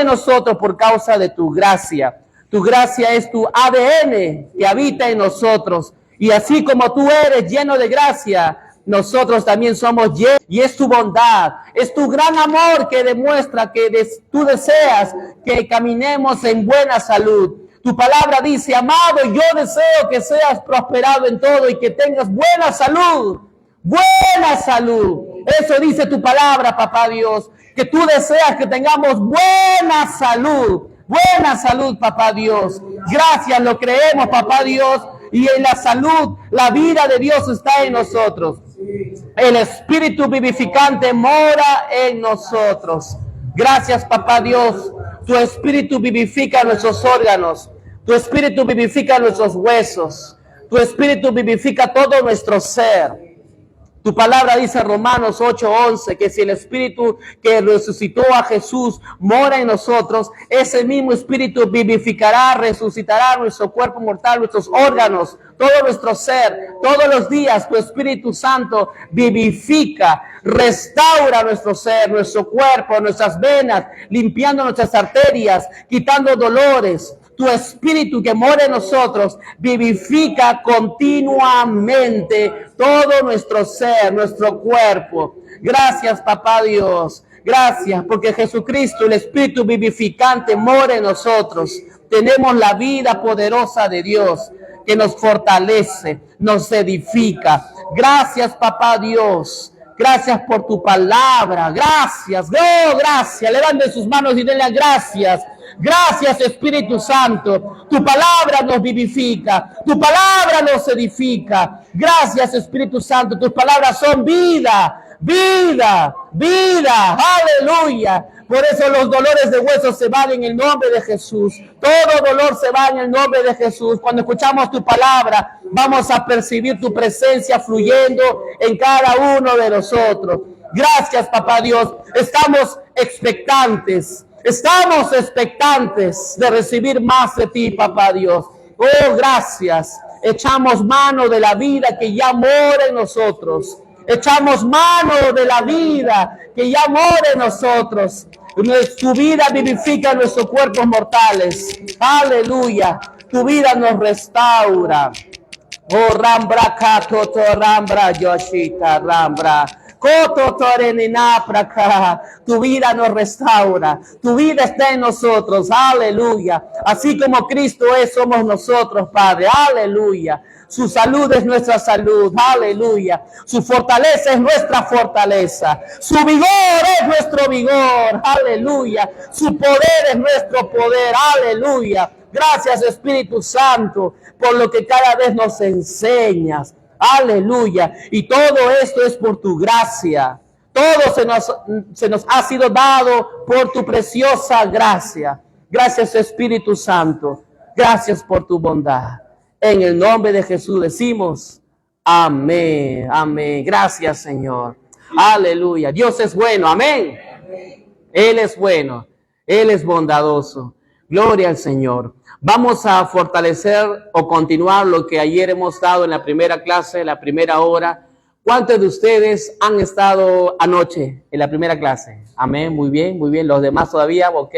en nosotros por causa de tu gracia. Tu gracia es tu ADN que habita en nosotros. Y así como tú eres lleno de gracia, nosotros también somos llenos. Y es tu bondad, es tu gran amor que demuestra que tú deseas que caminemos en buena salud. Tu palabra dice, amado, yo deseo que seas prosperado en todo y que tengas buena salud. Buena salud. Eso dice tu palabra, papá Dios. Que tú deseas que tengamos buena salud. Buena salud, papá Dios. Gracias, lo creemos, papá Dios. Y en la salud, la vida de Dios está en nosotros. El Espíritu vivificante mora en nosotros. Gracias, papá Dios. Tu Espíritu vivifica nuestros órganos. Tu Espíritu vivifica nuestros huesos. Tu Espíritu vivifica todo nuestro ser. Tu palabra dice Romanos 8:11 que si el Espíritu que resucitó a Jesús mora en nosotros, ese mismo Espíritu vivificará, resucitará nuestro cuerpo mortal, nuestros órganos, todo nuestro ser. Todos los días tu Espíritu Santo vivifica, restaura nuestro ser, nuestro cuerpo, nuestras venas, limpiando nuestras arterias, quitando dolores. Tu Espíritu que mora en nosotros vivifica continuamente todo nuestro ser, nuestro cuerpo. Gracias, papá Dios. Gracias, porque Jesucristo, el Espíritu vivificante, mora en nosotros. Tenemos la vida poderosa de Dios que nos fortalece, nos edifica. Gracias, papá Dios. Gracias por tu palabra. Gracias. Oh, gracias. Levanten sus manos y denle gracias. Gracias, Espíritu Santo. Tu palabra nos vivifica. Tu palabra nos edifica. Gracias, Espíritu Santo. Tus palabras son vida, vida, vida. Aleluya. Por eso los dolores de huesos se van en el nombre de Jesús. Todo dolor se va en el nombre de Jesús. Cuando escuchamos tu palabra, vamos a percibir tu presencia fluyendo en cada uno de nosotros. Gracias, papá Dios. Estamos expectantes. Estamos expectantes de recibir más de ti, papá Dios. Oh, gracias. Echamos mano de la vida que ya mora en nosotros. Echamos mano de la vida que ya mora en nosotros. Tu vida vivifica nuestros cuerpos mortales. Aleluya. Tu vida nos restaura. Oh, Rambra, Katoto, Rambra, Yoshita, Rambra. Tu vida nos restaura, tu vida está en nosotros, aleluya. Así como Cristo es, somos nosotros, Padre, aleluya. Su salud es nuestra salud, aleluya. Su fortaleza es nuestra fortaleza. Su vigor es nuestro vigor, aleluya. Su poder es nuestro poder, aleluya. Gracias, Espíritu Santo, por lo que cada vez nos enseñas. Aleluya. Y todo esto es por tu gracia. Todo se nos ha sido dado por tu preciosa gracia. Gracias, Espíritu Santo. Gracias por tu bondad. En el nombre de Jesús decimos amén. Amén. Gracias, Señor. Aleluya. Dios es bueno. Amén. Él es bueno. Él es bondadoso. Gloria al Señor. Vamos a fortalecer o continuar lo que ayer hemos dado en la primera clase, la primera hora. ¿Cuántos de ustedes han estado anoche en la primera clase? Amén, muy bien, muy bien. Los demás todavía, ok.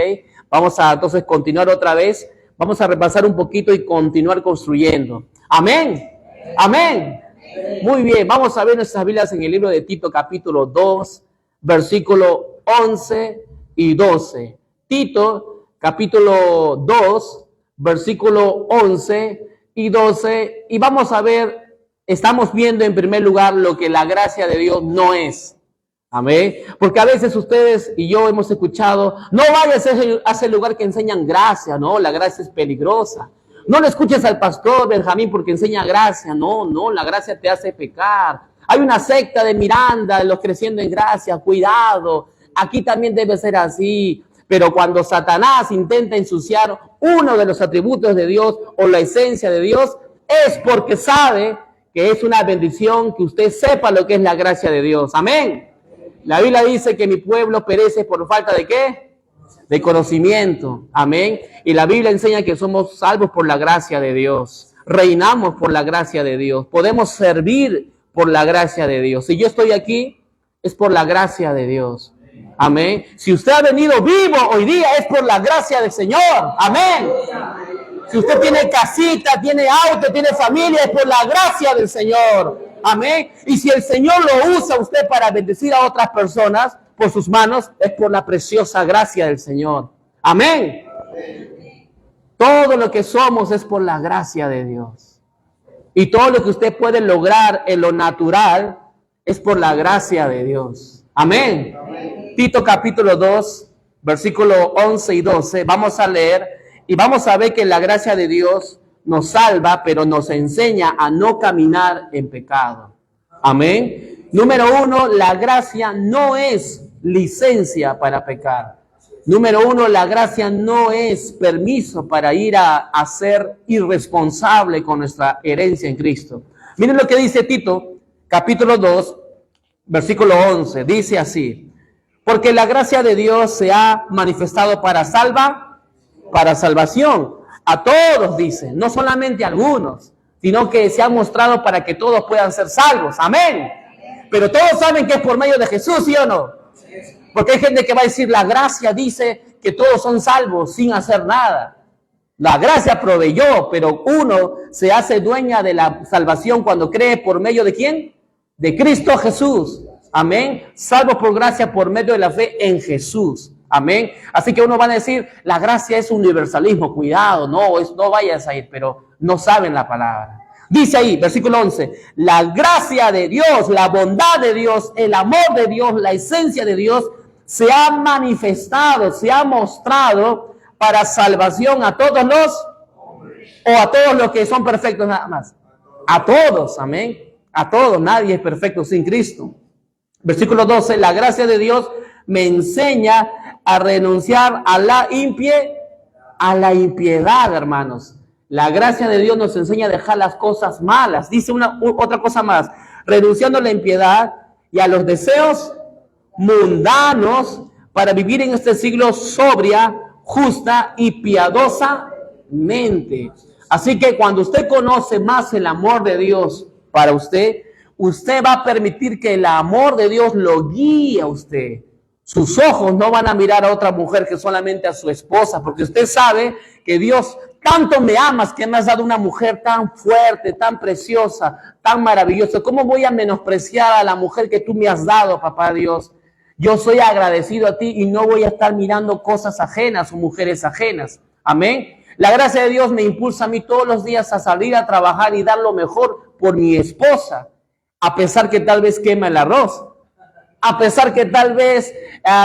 Vamos a entonces continuar otra vez. Vamos a repasar un poquito y continuar construyendo. Amén, amén. Muy bien, vamos a ver nuestras Biblias en el libro de Tito, capítulo 2, versículo 11 y 12. Tito, capítulo 2, versículo 11 y 12, y vamos a ver, estamos viendo en primer lugar lo que la gracia de Dios no es. Amén. Porque a veces ustedes y yo hemos escuchado, no vayas a ese lugar que enseñan gracia, no, la gracia es peligrosa. No le escuches al pastor Benjamín porque enseña gracia, no, la gracia te hace pecar. Hay una secta de Miranda, de los creciendo en gracia, cuidado, aquí también debe ser así. Pero cuando Satanás intenta ensuciar uno de los atributos de Dios o la esencia de Dios, es porque sabe que es una bendición que usted sepa lo que es la gracia de Dios. Amén. La Biblia dice que mi pueblo perece por falta de ¿qué? De conocimiento. Amén. Y la Biblia enseña que somos salvos por la gracia de Dios. Reinamos por la gracia de Dios. Podemos servir por la gracia de Dios. Si yo estoy aquí, es por la gracia de Dios. Amén. Si usted ha venido vivo hoy día es por la gracia del Señor. Amén. Si usted tiene casita, tiene auto, tiene familia, es por la gracia del Señor. Amén. Y si el Señor lo usa a usted para bendecir a otras personas por sus manos, es por la preciosa gracia del Señor. Amén. Todo lo que somos es por la gracia de Dios. Y todo lo que usted puede lograr en lo natural es por la gracia de Dios. Amén. Tito capítulo 2, versículo 11 y 12. Vamos a leer y vamos a ver que la gracia de Dios nos salva, pero nos enseña a no caminar en pecado. Amén. Número 1, la gracia no es licencia para pecar. Número 1, la gracia no es permiso para ir a ser irresponsable con nuestra herencia en Cristo. Miren lo que dice Tito, capítulo 2, versículo 11. Dice así: porque la gracia de Dios se ha manifestado para salvación. A todos, dice, no solamente a algunos, sino que se ha mostrado para que todos puedan ser salvos. Amén. Pero todos saben que es por medio de Jesús, ¿sí o no? Porque hay gente que va a decir, la gracia dice que todos son salvos sin hacer nada. La gracia proveyó, pero uno se hace dueña de la salvación cuando cree por medio de ¿quién? De Cristo Jesús. Amén. Salvo por gracia por medio de la fe en Jesús. Amén. Así que uno va a decir, la gracia es universalismo. Cuidado, no vayas a ir, pero no saben la palabra. Dice ahí, versículo 11, la gracia de Dios, la bondad de Dios, el amor de Dios, la esencia de Dios se ha manifestado, se ha mostrado para salvación a todos o a todos los que son perfectos nada más. A todos, amén. A todos, nadie es perfecto sin Cristo. Versículo 12, la gracia de Dios me enseña a renunciar a la impiedad, hermanos. La gracia de Dios nos enseña a dejar las cosas malas. Dice otra cosa más, renunciando a la impiedad y a los deseos mundanos para vivir en este siglo sobria, justa y piadosamente. Así que cuando usted conoce más el amor de Dios para usted, usted va a permitir que el amor de Dios lo guíe a usted. Sus ojos no van a mirar a otra mujer que solamente a su esposa, porque usted sabe que Dios tanto me amas que me has dado una mujer tan fuerte, tan preciosa, tan maravillosa. ¿Cómo voy a menospreciar a la mujer que tú me has dado, papá Dios? Yo soy agradecido a ti y no voy a estar mirando cosas ajenas o mujeres ajenas. Amén. La gracia de Dios me impulsa a mí todos los días a salir a trabajar y dar lo mejor por mi esposa, a pesar que tal vez quema el arroz, a pesar que tal vez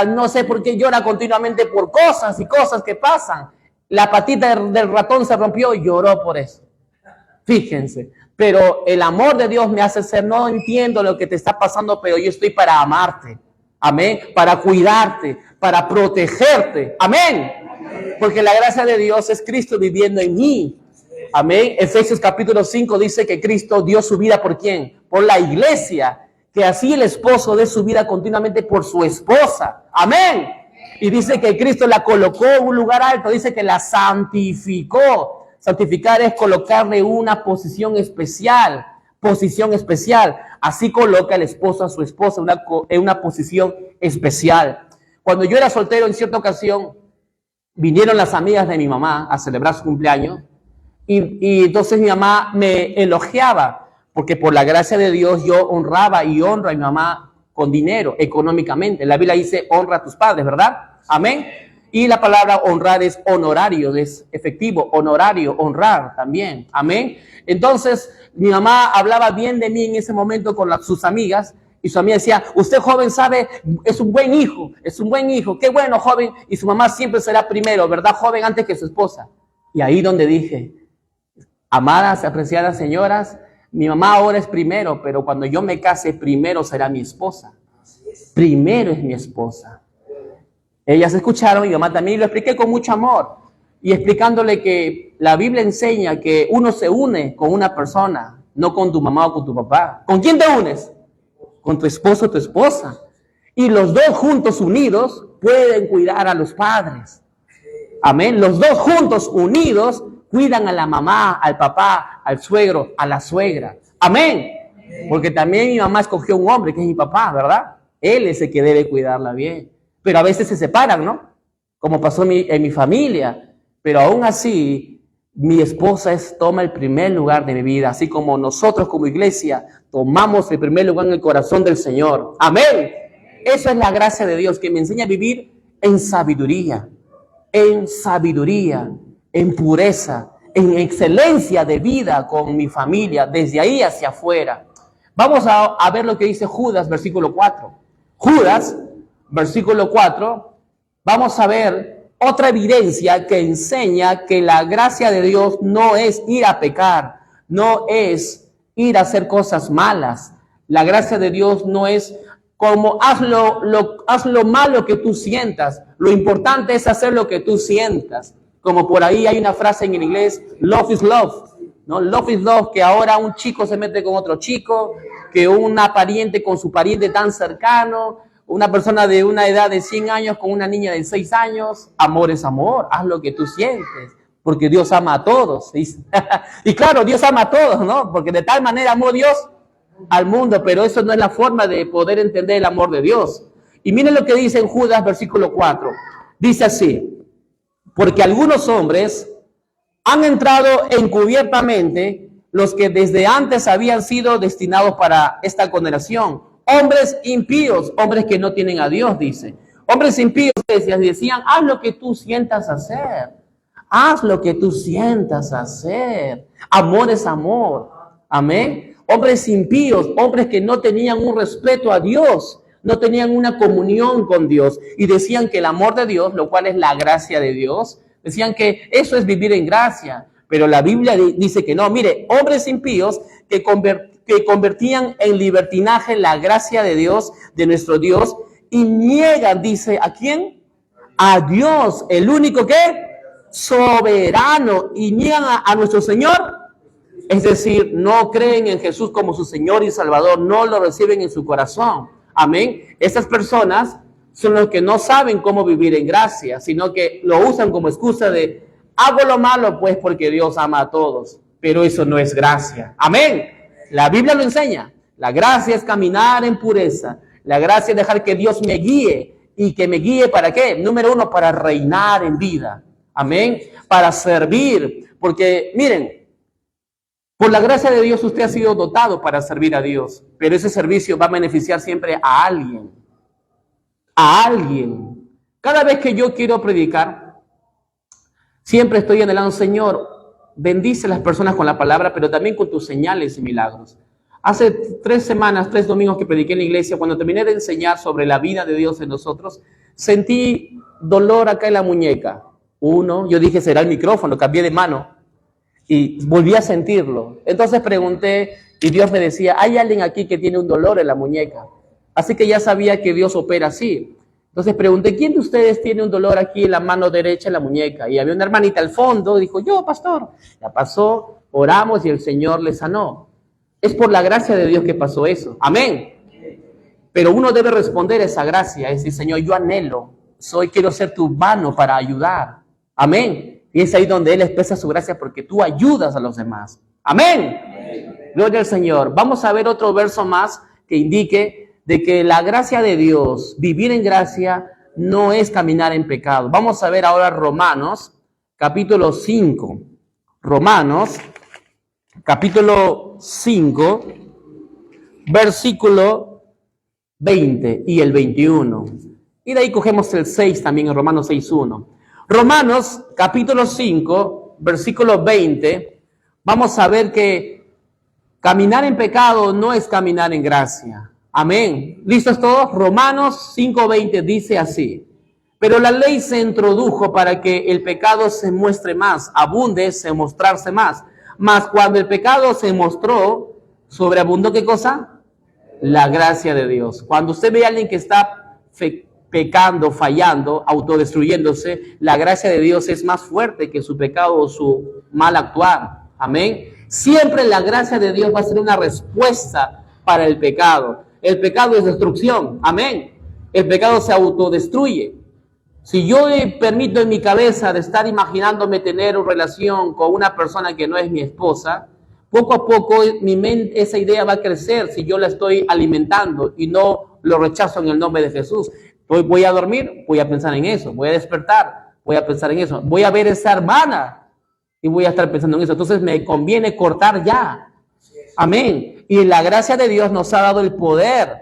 no sé por qué llora continuamente por cosas y cosas que pasan. La patita del ratón se rompió y lloró por eso. Fíjense, pero el amor de Dios me hace ser, no entiendo lo que te está pasando, pero yo estoy para amarte. Amén. Para cuidarte, para protegerte. Amén. Porque la gracia de Dios es Cristo viviendo en mí. Amén. Efesios capítulo 5 dice que Cristo dio su vida ¿por quién? Por la iglesia. Que así el esposo dé su vida continuamente por su esposa. Amén. Y dice que Cristo la colocó en un lugar alto. Dice que la santificó. Santificar es colocarle una posición especial. Posición especial. Así coloca el esposo a su esposa en una posición especial. Cuando yo era soltero, en cierta ocasión, vinieron las amigas de mi mamá a celebrar su cumpleaños. Y entonces mi mamá me elogiaba. Porque por la gracia de Dios yo honraba y honro a mi mamá con dinero, económicamente. La Biblia dice, honra a tus padres, ¿verdad? Amén. Y la palabra honrar es honorario, es efectivo, honorario, honrar también. Amén. Entonces, mi mamá hablaba bien de mí en ese momento con sus amigas. Y su amiga decía, usted joven sabe, es un buen hijo, qué bueno joven. Y su mamá siempre será primero, ¿verdad joven? Antes que su esposa. Y ahí donde dije, amadas, apreciadas señoras, mi mamá ahora es primero, pero cuando yo me case, primero será mi esposa. Primero es mi esposa. Ellas escucharon, mi mamá también, y lo expliqué con mucho amor. Y explicándole que la Biblia enseña que uno se une con una persona, no con tu mamá o con tu papá. ¿Con quién te unes? Con tu esposo o tu esposa. Y los dos juntos unidos pueden cuidar a los padres. Amén. Los dos juntos unidos cuidan a la mamá, al papá, al suegro, a la suegra. Amén. Porque también mi mamá escogió un hombre que es mi papá, ¿verdad? Él es el que debe cuidarla bien. pero a veces se separan, ¿no? Como pasó en mi familia. Pero aún así, mi esposa toma el primer lugar de mi vida, así como nosotros como iglesia tomamos el primer lugar en el corazón del Señor. Amén. Eso es la gracia de Dios, que me enseña a vivir en sabiduría, en pureza, en excelencia de vida con mi familia, desde ahí hacia afuera. Vamos a ver lo que dice Judas, versículo 4. Judas, versículo 4, vamos a ver otra evidencia que enseña que la gracia de Dios no es ir a pecar, no es ir a hacer cosas malas. La gracia de Dios no es como haz lo malo que tú sientas. Lo importante es hacer lo que tú sientas. Como por ahí hay una frase en inglés, love is love, ¿no? Love is love, que ahora un chico se mete con otro chico, que una pariente con su pariente tan cercano, una persona de una edad de 100 años con una niña de 6 años. Amor es amor, haz lo que tú sientes, porque Dios ama a todos. Y claro, Dios ama a todos, ¿no? Porque de tal manera amó Dios al mundo, pero eso no es la forma de poder entender el amor de Dios. Y miren lo que dice en Judas, versículo 4. Dice así: porque algunos hombres han entrado encubiertamente, los que desde antes habían sido destinados para esta condenación. Hombres impíos, hombres que no tienen a Dios, dice. Hombres impíos decían, haz lo que tú sientas hacer. Haz lo que tú sientas hacer. Amor es amor. Amén. Hombres impíos, hombres que no tenían un respeto a Dios, no tenían una comunión con Dios y decían que el amor de Dios, lo cual es la gracia de Dios, decían que eso es vivir en gracia. Pero la Biblia dice que no. Mire, hombres impíos que convertían en libertinaje la gracia de Dios, de nuestro Dios, y niegan, dice, ¿a quién? A Dios, el único que soberano, y niegan a nuestro Señor. Es decir, no creen en Jesús como su Señor y Salvador, no lo reciben en su corazón. Amén. Estas personas son los que no saben cómo vivir en gracia, sino que lo usan como excusa de, hago lo malo pues porque Dios ama a todos. Pero eso no es gracia. Amén. La Biblia lo enseña. La gracia es caminar en pureza. La gracia es dejar que Dios me guíe. ¿Y que me guíe para qué? Número 1, para reinar en vida. Amén. Para servir. Porque miren, por la gracia de Dios usted ha sido dotado para servir a Dios, pero ese servicio va a beneficiar siempre a alguien. A alguien. Cada vez que yo quiero predicar, siempre estoy anhelando, Señor, bendice a las personas con la palabra, pero también con tus señales y milagros. Hace 3 semanas, 3 domingos que prediqué en la iglesia, cuando terminé de enseñar sobre la vida de Dios en nosotros, sentí dolor acá en la muñeca. Yo dije, será el micrófono, cambié de mano. Y volví a sentirlo. Entonces pregunté y Dios me decía, hay alguien aquí que tiene un dolor en la muñeca. Así que ya sabía que Dios opera así. Entonces pregunté, ¿quién de ustedes tiene un dolor aquí en la mano derecha, en la muñeca? Y había una hermanita al fondo, dijo, yo, pastor. Ya pasó, oramos y el Señor le sanó. Es por la gracia de Dios que pasó eso. Amén. Pero uno debe responder a esa gracia, es decir, Señor, yo anhelo, quiero ser tu mano para ayudar. Amén. Y es ahí donde Él expresa su gracia porque tú ayudas a los demás. ¡Amén! Amén. Gloria al Señor. Vamos a ver otro verso más que indique de que la gracia de Dios, vivir en gracia, no es caminar en pecado. Vamos a ver ahora Romanos, capítulo 5. Romanos, capítulo 5, versículo 20 y el 21. Y de ahí cogemos el 6 también en Romanos 6:1. Romanos capítulo 5, versículo 20, vamos a ver que caminar en pecado no es caminar en gracia. Amén. ¿Listos todos? Romanos 5:20 dice así: pero la ley se introdujo para que el pecado se muestre más, abunde, se mostrarse más. Mas cuando el pecado se mostró, sobreabundó, ¿qué cosa? La gracia de Dios. Cuando usted ve a alguien que está pecando, fallando, autodestruyéndose, la gracia de Dios es más fuerte que su pecado o su mal actuar. Amén. Siempre la gracia de Dios va a ser una respuesta para el pecado. El pecado es destrucción. Amén. El pecado se autodestruye. Si yo permito en mi cabeza de estar imaginándome tener una relación con una persona que no es mi esposa, poco a poco mi mente, esa idea va a crecer si yo la estoy alimentando y no lo rechazo en el nombre de Jesús. Voy a dormir, voy a pensar en eso. Voy a despertar, voy a pensar en eso. Voy a ver a esa hermana y voy a estar pensando en eso. Entonces me conviene cortar ya. Amén. Y la gracia de Dios nos ha dado el poder,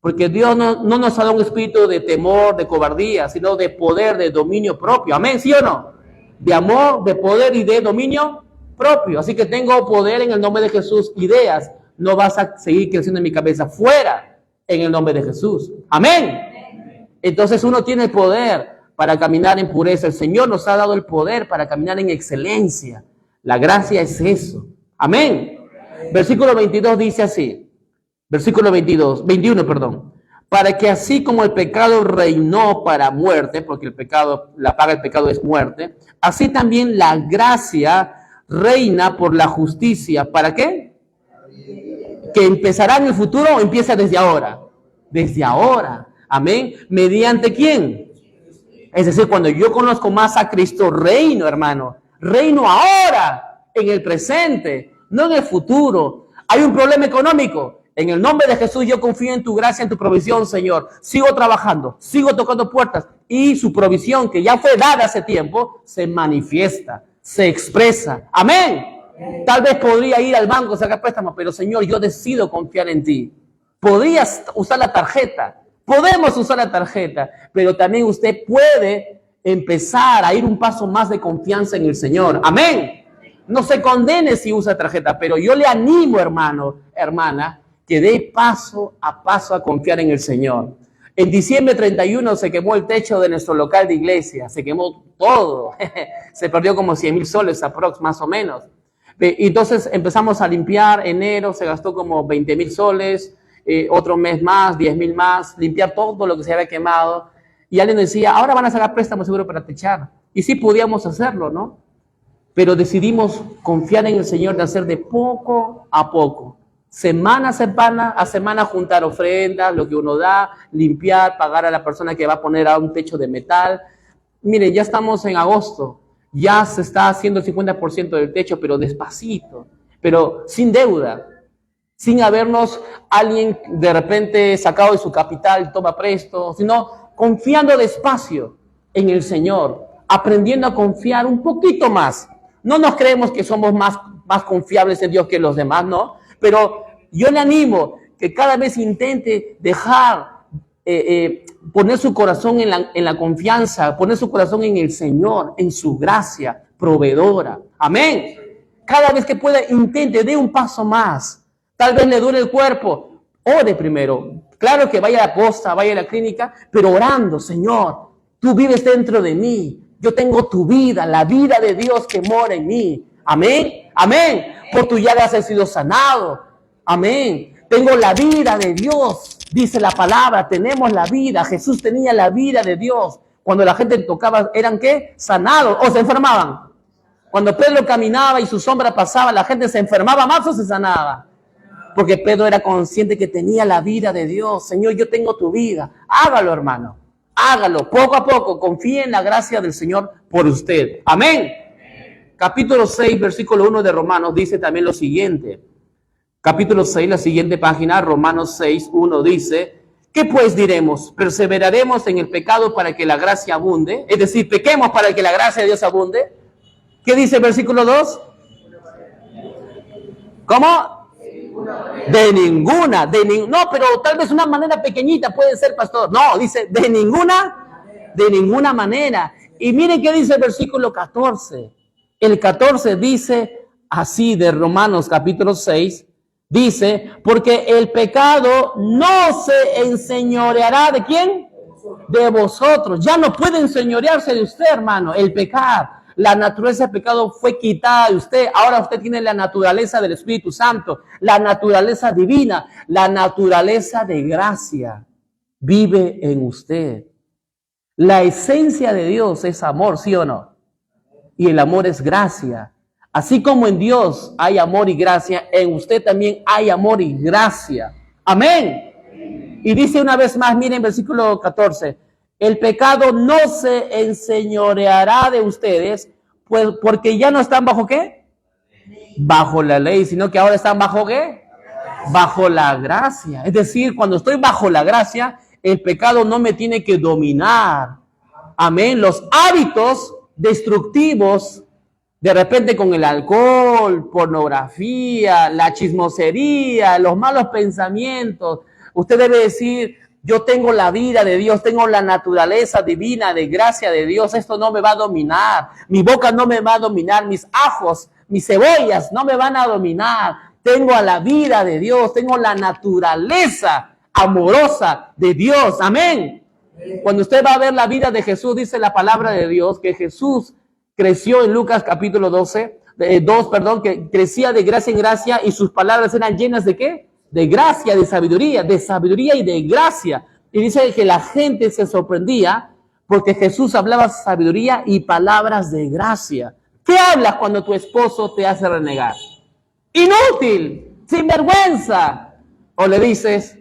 porque Dios no nos ha dado un espíritu de temor, de cobardía, sino de poder, de dominio propio. Amén, ¿sí o no? De amor, de poder y de dominio propio. Así que tengo poder en el nombre de Jesús. Ideas no vas a seguir creciendo en mi cabeza. Fuera en el nombre de Jesús. Amén. Entonces uno tiene el poder para caminar en pureza. El Señor nos ha dado el poder para caminar en excelencia. La gracia es eso. Amén. Versículo 22 dice así. Versículo 21, perdón. Para que así como el pecado reinó para muerte, porque el pecado, la paga del pecado es muerte, así también la gracia reina por la justicia. ¿Para qué? Que empezará en el futuro o empieza desde ahora. Desde ahora. Amén. ¿Mediante quién? Es decir, cuando yo conozco más a Cristo, reino, hermano. Reino ahora, en el presente, no en el futuro. Hay un problema económico. En el nombre de Jesús yo confío en tu gracia, en tu provisión, Señor. Sigo trabajando, sigo tocando puertas y su provisión, que ya fue dada hace tiempo, se manifiesta, se expresa. Amén. Tal vez podría ir al banco a sacar préstamos, pero Señor, yo decido confiar en ti. Podrías usar la tarjeta, podemos usar la tarjeta, pero también usted puede empezar a ir un paso más de confianza en el Señor. Amén. No se condene si usa tarjeta, pero yo le animo, hermano, hermana, que dé paso a confiar en el Señor. En diciembre 31 se quemó el techo de nuestro local de iglesia, se quemó todo, se perdió como 100,000 soles aprox, más o menos. Entonces empezamos a limpiar, enero se gastó como 20,000 soles, otro mes más, 10,000 más, limpiar todo lo que se había quemado. Y alguien decía, ahora van a sacar préstamos seguro para techar. Y sí podíamos hacerlo, ¿no? Pero decidimos confiar en el Señor de hacer de poco a poco. Semana a semana juntar ofrendas, lo que uno da, limpiar, pagar a la persona que va a poner a un techo de metal. Miren, ya estamos en agosto, ya se está haciendo el 50% del techo, pero despacito, pero sin deuda, sin habernos alguien de repente sacado de su capital, toma presto, sino confiando despacio en el Señor, aprendiendo a confiar un poquito más. No nos creemos que somos más confiables en Dios que los demás, ¿no? Pero yo le animo que cada vez intente dejar, poner su corazón en la confianza, poner su corazón en el Señor, en su gracia proveedora. Amén. Cada vez que pueda, intente, dé un paso más. Tal vez le duele el cuerpo, ore primero. Claro que vaya a la posta, vaya a la clínica, pero orando, Señor, tú vives dentro de mí. Yo tengo tu vida, la vida de Dios que mora en mí. Amén, amén. Por tu llagas he sido sanado. Amén. Tengo la vida de Dios. Dice la palabra, tenemos la vida. Jesús tenía la vida de Dios. Cuando la gente tocaba, ¿eran qué? Sanados o se enfermaban. Cuando Pedro caminaba y su sombra pasaba, la gente se enfermaba más o se sanaba. Porque Pedro era consciente que tenía la vida de Dios. Señor, yo tengo tu vida. Hágalo, hermano. Hágalo, poco a poco. Confíe en la gracia del Señor por usted. Amén. Capítulo 6, versículo 1 de Romanos dice también lo siguiente. Capítulo 6, la siguiente página, Romanos 6, 1 dice, ¿qué pues diremos? ¿Perseveraremos en el pecado para que la gracia abunde? Es decir, pequemos para que la gracia de Dios abunde. ¿Qué dice el versículo 2? ¿Cómo? De ninguna. No, pero tal vez una manera pequeñita puede ser, pastor. No, dice, de ninguna manera. Y miren qué dice el versículo 14. El 14 dice así de Romanos capítulo 6, dice, porque el pecado no se enseñoreará ¿de quién? De vosotros. Ya no puede enseñorearse de usted, hermano, el pecado. La naturaleza del pecado fue quitada de usted. Ahora usted tiene la naturaleza del Espíritu Santo, la naturaleza divina, la naturaleza de gracia. Vive en usted. La esencia de Dios es amor, ¿sí o no? Y el amor es gracia. Así como en Dios hay amor y gracia, en usted también hay amor y gracia. Amén. Y dice una vez más, miren versículo 14, el pecado no se enseñoreará de ustedes, pues porque ya no están bajo ¿qué? Bajo la ley, sino que ahora están bajo ¿qué? Bajo la gracia. Es decir, cuando estoy bajo la gracia, el pecado no me tiene que dominar. Amén. Los hábitos destructivos, de repente con el alcohol, pornografía, la chismosería, los malos pensamientos. Usted debe decir, yo tengo la vida de Dios, tengo la naturaleza divina de gracia de Dios. Esto no me va a dominar. Mi boca no me va a dominar. Mis ajos, mis cebollas no me van a dominar. Tengo a la vida de Dios. Tengo la naturaleza amorosa de Dios. Amén. Cuando usted va a ver la vida de Jesús, dice la palabra de Dios que Jesús creció en Lucas capítulo 2, que crecía de gracia en gracia y sus palabras eran llenas ¿de qué? De gracia, de sabiduría y de gracia. Y dice que la gente se sorprendía porque Jesús hablaba sabiduría y palabras de gracia. ¿Qué hablas cuando tu esposo te hace renegar? Inútil, sinvergüenza. O le dices,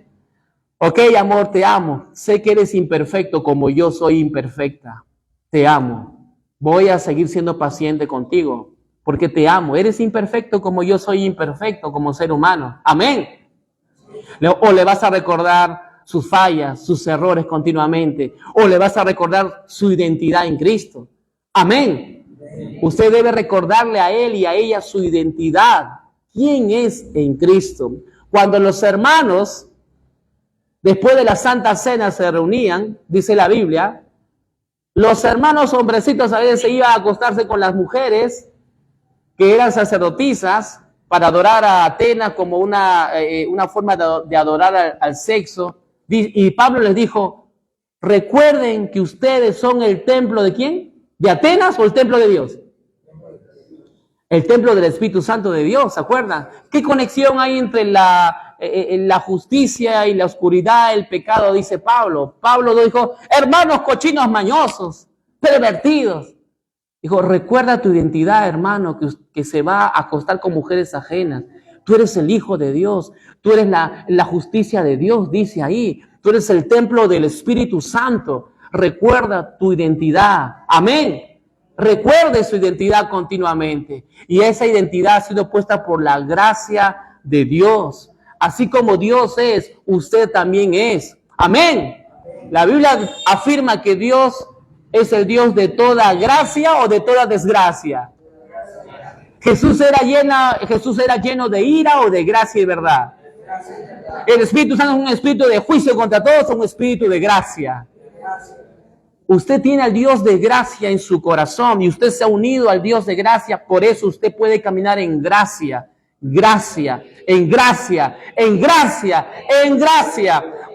ok, amor, te amo. Sé que eres imperfecto como yo soy imperfecta. Te amo. Voy a seguir siendo paciente contigo porque te amo. Eres imperfecto como yo soy imperfecto como ser humano. Amén. O le vas a recordar sus fallas, sus errores continuamente. O le vas a recordar su identidad en Cristo. Amén. Usted debe recordarle a él y a ella su identidad. ¿Quién es en Cristo? Cuando los hermanos, después de la Santa Cena, se reunían, dice la Biblia, los hermanos hombrecitos a veces se iban a acostarse con las mujeres que eran sacerdotisas para adorar a Atenas como una forma de adorar al sexo. Y Pablo les dijo, recuerden que ustedes son el templo ¿de quién? ¿De Atenas o el templo de Dios? El templo del Espíritu Santo de Dios, ¿se acuerdan? ¿Qué conexión hay entre la justicia y la oscuridad, el pecado? Dice Pablo. Pablo dijo, hermanos cochinos mañosos, pervertidos. Dijo, recuerda tu identidad, hermano, que se va a acostar con mujeres ajenas. Tú eres el Hijo de Dios, tú eres la justicia de Dios, dice ahí. Tú eres el templo del Espíritu Santo. Recuerda tu identidad. Amén. Recuerde su identidad continuamente. Y esa identidad ha sido puesta por la gracia de Dios. Así como Dios es, usted también es. Amén. La Biblia afirma que Dios es el Dios de toda gracia o de toda desgracia. Jesús era lleno de ira o de gracia y verdad. El Espíritu Santo es un espíritu de juicio contra todos, un espíritu de gracia. Usted tiene al Dios de gracia en su corazón y usted se ha unido al Dios de gracia, por eso usted puede caminar en gracia, en gracia,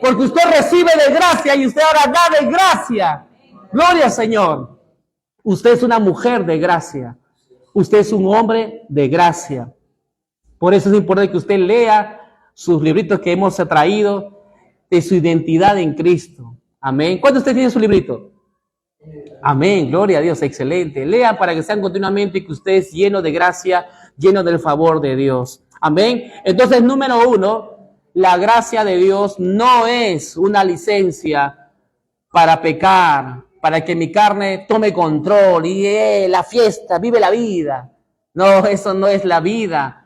porque usted recibe de gracia y usted ahora da de gracia. Gloria al Señor. Usted es una mujer de gracia, usted es un hombre de gracia. Por eso es importante que usted lea sus libritos que hemos traído de su identidad en Cristo. Amén. ¿Cuántos de ustedes tienen su librito? Amén, gloria a Dios, excelente. Lean para que sean continuamente y que usted es lleno de gracia, lleno del favor de Dios. Amén. Entonces, número 1, la gracia de Dios no es una licencia para pecar, para que mi carne tome control y la fiesta, vive la vida. No, eso no es la vida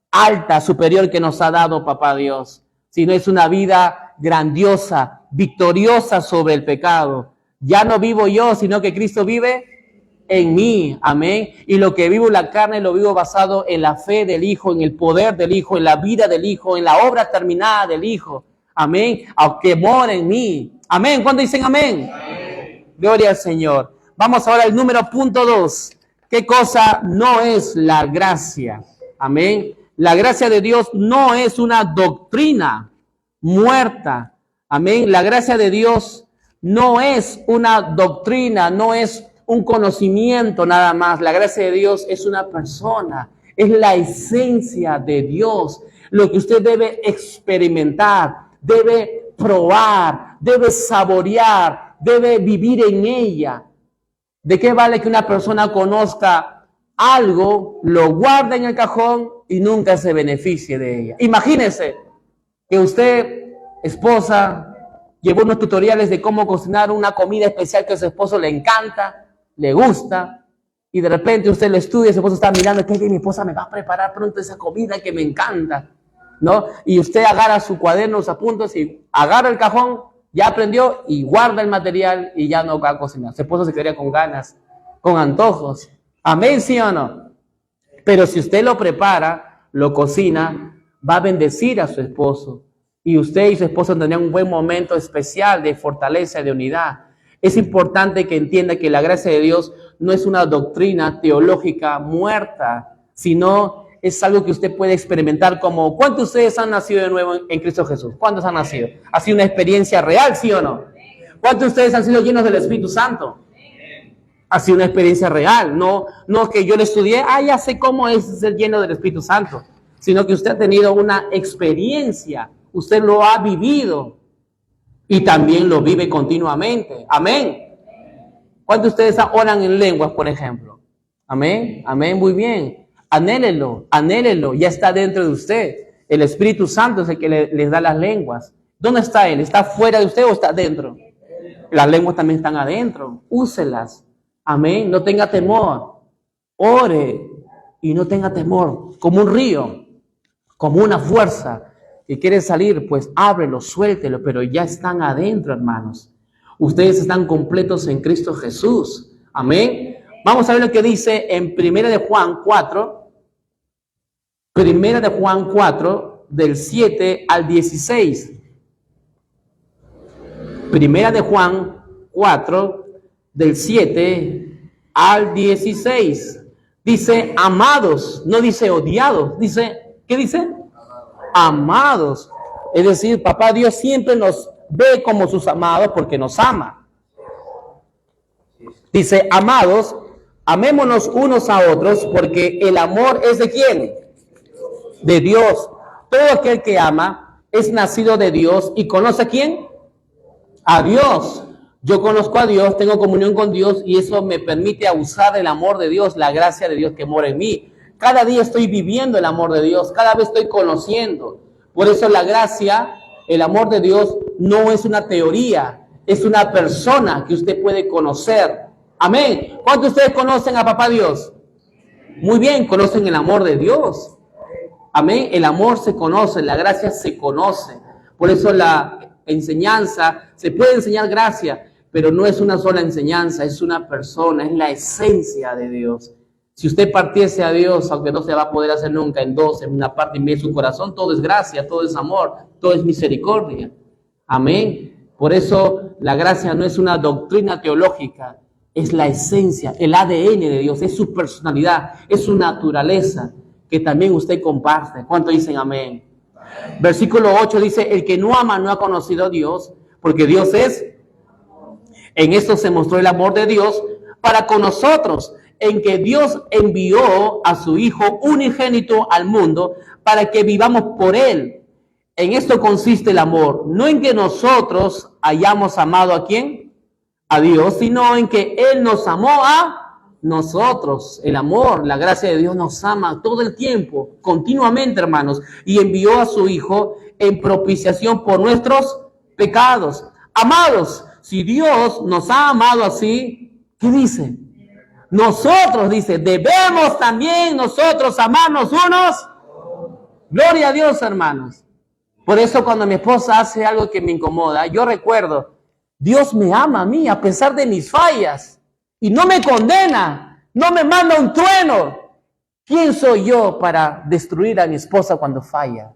alta, superior que nos ha dado Papá Dios, sino es una vida grandiosa, victoriosa sobre el pecado. Ya no vivo yo, sino que Cristo vive en mí. Amén. Y lo que vivo en la carne lo vivo basado en la fe del Hijo, en el poder del Hijo, en la vida del Hijo, en la obra terminada del Hijo. Amén. Aunque mora en mí. Amén. ¿Cuándo dicen amén? Amén. Gloria al Señor. Vamos ahora al número punto 2. ¿Qué cosa no es la gracia? Amén. La gracia de Dios no es una doctrina muerta. Amén. La gracia de Dios no es una doctrina, no es un conocimiento nada más. La gracia de Dios es una persona, es la esencia de Dios. Lo que usted debe experimentar, debe probar, debe saborear, debe vivir en ella. ¿De qué vale que una persona conozca algo, lo guarde en el cajón y nunca se beneficie de ella? Imagínese que usted, esposa, llevó unos tutoriales de cómo cocinar una comida especial que a su esposo le encanta, le gusta, y de repente usted lo estudia, su esposo está mirando, que mi esposa me va a preparar pronto esa comida que me encanta, ¿no? Y usted agarra su cuaderno, sus apuntes y agarra el cajón Ya aprendió y guarda el material y ya no va a cocinar. Su esposo se quedaría con ganas, con antojos. Amén, ¿sí o no? Pero si usted lo prepara, lo cocina, va a bendecir a su esposo. Y usted y su esposo tendrán un buen momento especial de fortaleza, de unidad. Es importante que entienda que la gracia de Dios no es una doctrina teológica muerta, sino es algo que usted puede experimentar como, ¿cuántos de ustedes han nacido de nuevo en Cristo Jesús? ¿Cuántos han nacido? ¿Ha sido una experiencia real, sí o no? ¿Cuántos de ustedes han sido llenos del Espíritu Santo? Ha sido una experiencia real, no que yo le estudié, ya sé cómo es ser lleno del Espíritu Santo, sino que usted ha tenido una experiencia, usted lo ha vivido y también lo vive continuamente. Amén. ¿Cuántos de ustedes oran en lenguas, por ejemplo? Amén, amén, muy bien. Anhélelo, anhélelo, ya está dentro de usted. El Espíritu Santo es el que les da las lenguas. ¿Dónde está Él? ¿Está fuera de usted o está dentro? Las lenguas también están adentro, úselas. Amén, no tenga temor. Ore y no tenga temor, como un río, como una fuerza que quiere salir, pues ábrelo, suéltelo, pero ya están adentro, hermanos. Ustedes están completos en Cristo Jesús. Amén. Vamos a ver lo que dice en 1 de Juan 4. 1 de Juan 4, del 7 al 16. 1 de Juan 4, del 7 al 16. Dice amados, no dice odiados. Dice, ¿qué dice? Amados. Es decir, papá Dios siempre nos ve como sus amados porque nos ama. Dice, amados, amémonos unos a otros porque el amor es ¿de quién? De Dios. Todo aquel que ama es nacido de Dios y conoce a ¿quién? A Dios. Yo conozco a Dios, tengo comunión con Dios y eso me permite usar el amor de Dios, la gracia de Dios que mora en mí. Cada día estoy viviendo el amor de Dios, cada vez estoy conociendo. Por eso la gracia, el amor de Dios no es una teoría, es una persona que usted puede conocer. Amén. ¿Cuántos de ustedes conocen a Papá Dios? Muy bien, conocen el amor de Dios. Amén. El amor se conoce, la gracia se conoce. Por eso la enseñanza, se puede enseñar gracia, pero no es una sola enseñanza, es una persona, es la esencia de Dios. Si usted partiese a Dios, aunque no se va a poder hacer nunca en dos, en una parte y media de su corazón, todo es gracia, todo es amor, todo es misericordia. Amén. Por eso la gracia no es una doctrina teológica, es la esencia, el ADN de Dios, es su personalidad, es su naturaleza, que también usted comparte. ¿Cuánto dicen amén? Versículo 8 dice, el que no ama no ha conocido a Dios, porque Dios es. En esto se mostró el amor de Dios para con nosotros, en que Dios envió a su Hijo unigénito al mundo para que vivamos por Él. En esto consiste el amor, no en que nosotros hayamos amado ¿a quién? A Dios, sino en que Él nos amó a nosotros. El amor, la gracia de Dios nos ama todo el tiempo, continuamente, hermanos, y envió a su Hijo en propiciación por nuestros pecados. Amados, si Dios nos ha amado así, ¿qué dice? Nosotros, dice, debemos también nosotros amarnos unos. Gloria a Dios, hermanos. Por eso cuando mi esposa hace algo que me incomoda, yo recuerdo, Dios me ama a mí a pesar de mis fallas y no me condena, no me manda un trueno. ¿Quién soy yo para destruir a mi esposa cuando falla?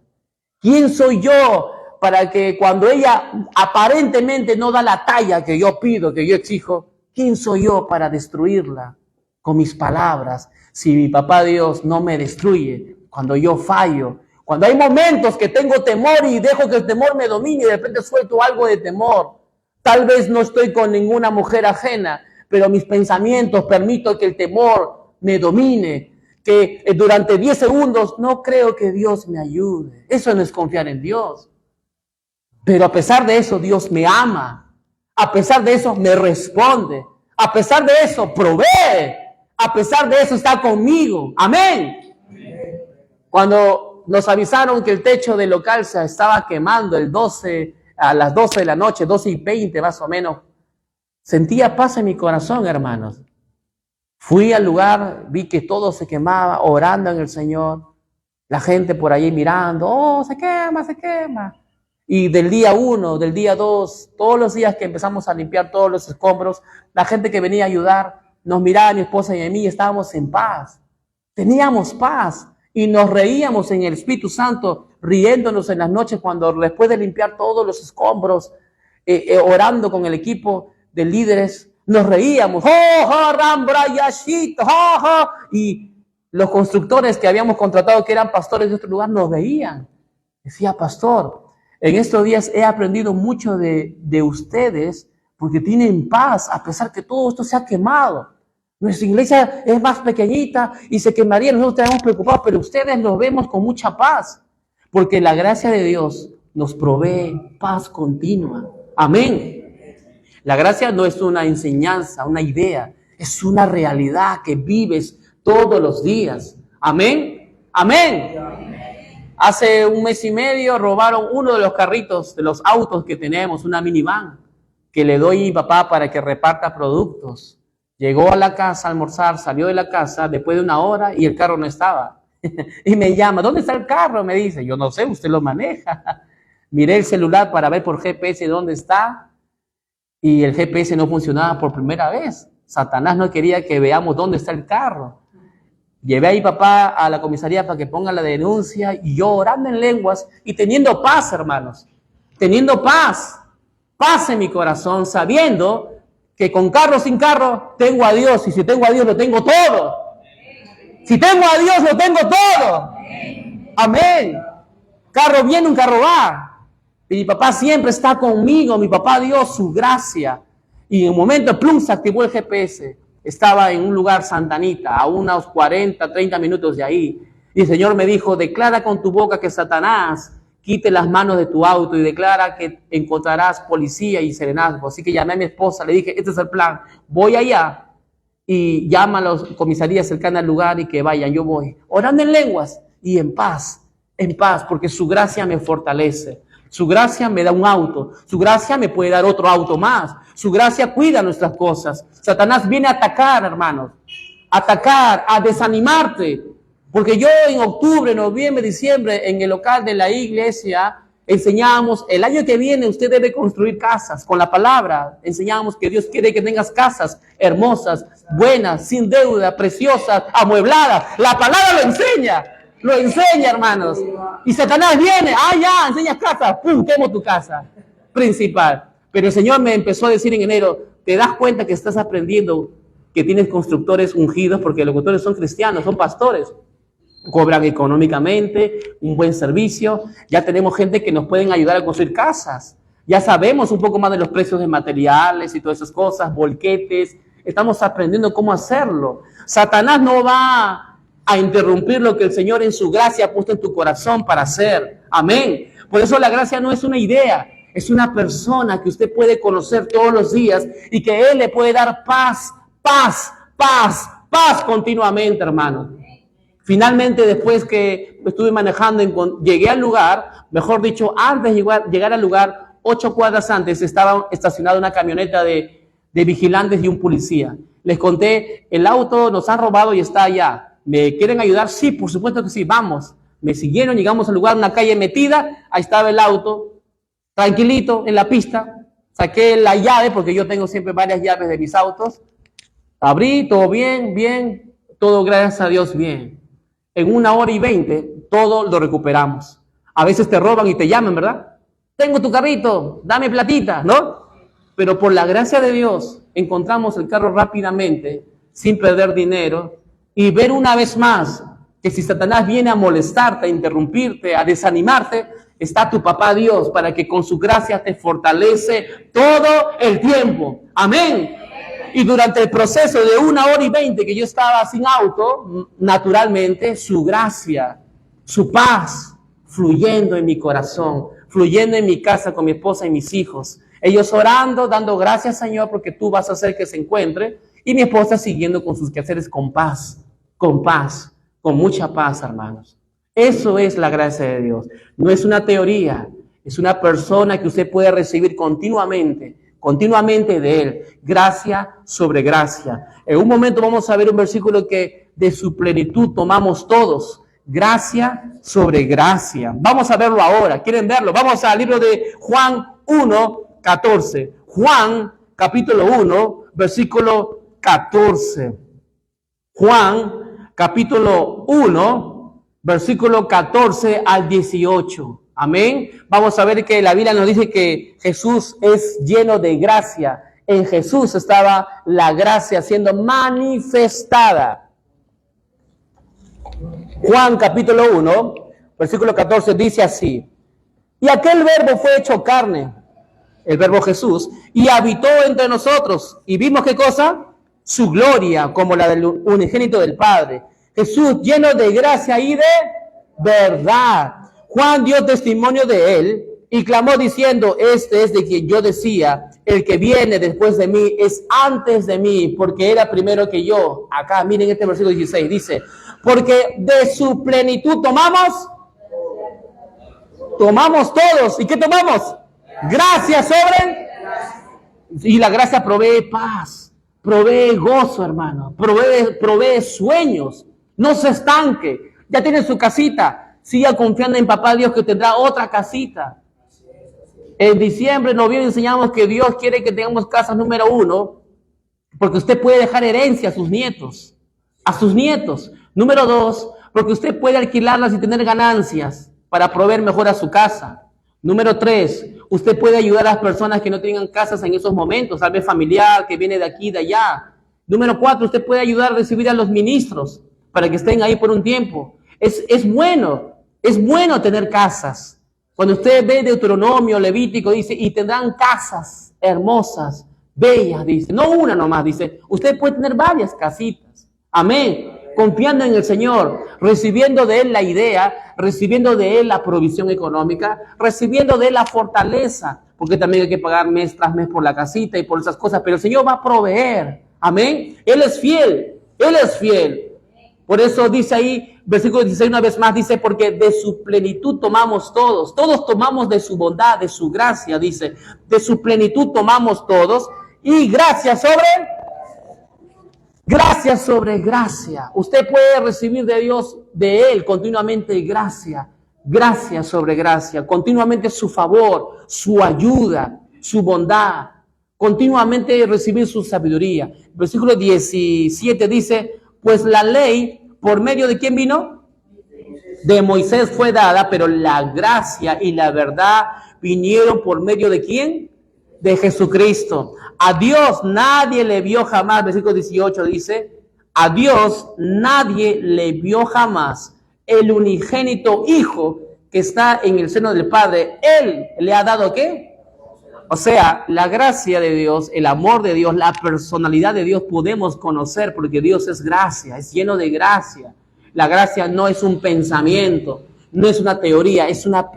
¿Quién soy yo para que cuando ella aparentemente no da la talla que yo pido, que yo exijo, quién soy yo para destruirla con mis palabras? Si mi papá Dios no me destruye cuando yo fallo, cuando hay momentos que tengo temor y dejo que el temor me domine y de repente suelto algo de temor, tal vez no estoy con ninguna mujer ajena, pero mis pensamientos permito que el temor me domine, que durante 10 segundos no creo que Dios me ayude. Eso no es confiar en Dios. Pero a pesar de eso, Dios me ama. A pesar de eso, me responde. A pesar de eso, provee. A pesar de eso, está conmigo. Amén. Cuando nos avisaron que el techo del local se estaba quemando a las 12 de la noche, 12:20 más o menos, sentía paz en mi corazón, hermanos. Fui al lugar, vi que todo se quemaba, orando en el Señor. La gente por allí mirando, se quema, se quema. Y del día 1, del día 2, todos los días que empezamos a limpiar todos los escombros, la gente que venía a ayudar nos miraba a mi esposa y a mí y estábamos en paz. Teníamos paz y nos reíamos en el Espíritu Santo, riéndonos en las noches cuando después de limpiar todos los escombros, orando con el equipo de líderes, nos reíamos. Y los constructores que habíamos contratado, que eran pastores de otro lugar, nos veían. Decía, pastor, en estos días he aprendido mucho de ustedes porque tienen paz a pesar que todo esto se ha quemado. Nuestra iglesia es más pequeñita y se quemaría, nosotros estamos preocupados, pero ustedes los vemos con mucha paz porque la gracia de Dios nos provee paz continua. Amén. La gracia no es una enseñanza, una idea, es una realidad que vives todos los días. Amén. Amén. Hace un mes y medio robaron uno de los carritos, de los autos que tenemos, una minivan, que le doy a mi papá para que reparta productos. Llegó a la casa a almorzar, salió de la casa después de una hora y el carro no estaba. Y me llama, ¿dónde está el carro? Me dice, yo no sé, usted lo maneja. Miré el celular para ver por GPS dónde está y el GPS no funcionaba por primera vez. Satanás no quería que veamos dónde está el carro. Llevé a mi papá a la comisaría para que ponga la denuncia y yo orando en lenguas y teniendo paz, hermanos, teniendo paz en mi corazón, sabiendo que con carro o sin carro tengo a Dios y si tengo a Dios lo tengo todo. Si tengo a Dios lo tengo todo. Amén. Carro viene, un carro va. Y mi papá siempre está conmigo, mi papá dio su gracia. Y en un momento, plum, se activó el GPS. Estaba en un lugar Santa Anita, a unos 40, 30 minutos de ahí. Y el Señor me dijo, declara con tu boca que Satanás quite las manos de tu auto y declara que encontrarás policía y serenazgo. Así que llamé a mi esposa, le dije, este es el plan, voy allá y llama a las comisarías cercanas al lugar y que vayan, yo voy. Orando en lenguas y en paz, porque su gracia me fortalece. Su gracia me da un auto, su gracia me puede dar otro auto más, su gracia cuida nuestras cosas. Satanás viene a atacar, hermanos, a desanimarte, porque yo en octubre, noviembre, diciembre, en el local de la iglesia, enseñábamos, el año que viene usted debe construir casas, con la palabra, enseñábamos que Dios quiere que tengas casas hermosas, buenas, sin deuda, preciosas, amuebladas, la palabra lo enseña, hermanos. Y Satanás viene, ya, enseñas casa, pum, quemo tu casa principal. Pero el Señor me empezó a decir en enero, te das cuenta que estás aprendiendo que tienes constructores ungidos, porque los constructores son cristianos, son pastores, cobran económicamente, un buen servicio, ya tenemos gente que nos pueden ayudar a construir casas, ya sabemos un poco más de los precios de materiales y todas esas cosas, volquetes, estamos aprendiendo cómo hacerlo. Satanás no va a interrumpir lo que el Señor en su gracia ha puesto en tu corazón para hacer. Amén. Por eso la gracia no es una idea, es una persona que usted puede conocer todos los días y que Él le puede dar paz continuamente, hermano. Finalmente, después que estuve manejando, llegué al lugar, mejor dicho, antes de llegar al lugar, 8 cuadras antes, estaba estacionada una camioneta de vigilantes y un policía. Les conté, el auto nos han robado y está allá. ¿Me quieren ayudar? Sí, por supuesto que sí, vamos. Me siguieron, llegamos al lugar, una calle metida, ahí estaba el auto, tranquilito, en la pista. Saqué la llave, porque yo tengo siempre varias llaves de mis autos. Abrí, todo bien, todo gracias a Dios bien. En 1 hora y 20, todo lo recuperamos. A veces te roban y te llaman, ¿verdad? Tengo tu carrito, dame platita, ¿no? Pero por la gracia de Dios, encontramos el carro rápidamente, sin perder dinero, y ver una vez más que si Satanás viene a molestarte, a interrumpirte, a desanimarte, está tu papá Dios para que con su gracia te fortalece todo el tiempo. Amén. Y durante el proceso de 1 hora y 20 que yo estaba sin auto, naturalmente su gracia, su paz, fluyendo en mi corazón, fluyendo en mi casa con mi esposa y mis hijos. Ellos orando, dando gracias, Señor, porque tú vas a hacer que se encuentre. Y mi esposa siguiendo con sus quehaceres con paz, con mucha paz, hermanos. Eso es la gracia de Dios. No es una teoría, es una persona que usted puede recibir continuamente de Él. Gracia sobre gracia. En un momento vamos a ver un versículo que de su plenitud tomamos todos. gracia sobre gracia. Vamos a verlo ahora. ¿Quieren verlo? Vamos al libro de Juan 1:14. Juan capítulo 1, versículo 14. Juan capítulo 1, versículo 14 al 18. Amén. Vamos a ver que la Biblia nos dice que Jesús es lleno de gracia. En Jesús estaba la gracia siendo manifestada. Juan capítulo 1, versículo 14 dice así: y aquel verbo fue hecho carne, el verbo Jesús, y habitó entre nosotros. Y vimos ¿qué cosa? Su gloria, como la del unigénito del Padre. Jesús lleno de gracia y de verdad. Juan dio testimonio de él y clamó diciendo: este es de quien yo decía, el que viene después de mí es antes de mí, porque era primero que yo. Acá, miren este versículo 16, dice: porque de su plenitud tomamos todos. ¿Y qué tomamos? Gracia sobre. Y la gracia provee paz, provee gozo, hermano, provee sueños. No se estanque. Ya tiene su casita. Siga confiando en papá Dios que tendrá otra casita. En diciembre, noviembre enseñamos que Dios quiere que tengamos casas número 1, porque usted puede dejar herencia a sus nietos. Número 2, porque usted puede alquilarlas y tener ganancias para proveer mejor a su casa. Número 3, usted puede ayudar a las personas que no tengan casas en esos momentos, tal vez familiar, que viene de aquí y de allá. Número 4, usted puede ayudar a recibir a los ministros para que estén ahí por un tiempo. Es bueno tener casas. Cuando usted ve Deuteronomio, Levítico, dice, y tendrán casas hermosas, bellas, dice. No una nomás, dice. Usted puede tener varias casitas. Amén. Confiando en el Señor, recibiendo de Él la idea, recibiendo de Él la provisión económica, recibiendo de Él la fortaleza, porque también hay que pagar mes tras mes por la casita y por esas cosas, pero el Señor va a proveer. Amén. Él es fiel. Por eso dice ahí, versículo 16 una vez más, dice, porque de su plenitud tomamos todos tomamos de su bondad, de su gracia, dice, de su plenitud tomamos todos, y gracia sobre gracia. Usted puede recibir de Dios, de Él, continuamente gracia sobre gracia, continuamente su favor, su ayuda, su bondad, continuamente recibir su sabiduría. Versículo 17 dice, pues la ley, ¿por medio de quién vino? De Moisés fue dada, pero la gracia y la verdad vinieron por medio de ¿quién? De Jesucristo. A Dios nadie le vio jamás, versículo 18 dice, a Dios nadie le vio jamás. El unigénito Hijo que está en el seno del Padre, Él le ha dado ¿qué? O sea, la gracia de Dios, el amor de Dios, la personalidad de Dios podemos conocer porque Dios es gracia, es lleno de gracia. La gracia no es un pensamiento, no es una teoría, es una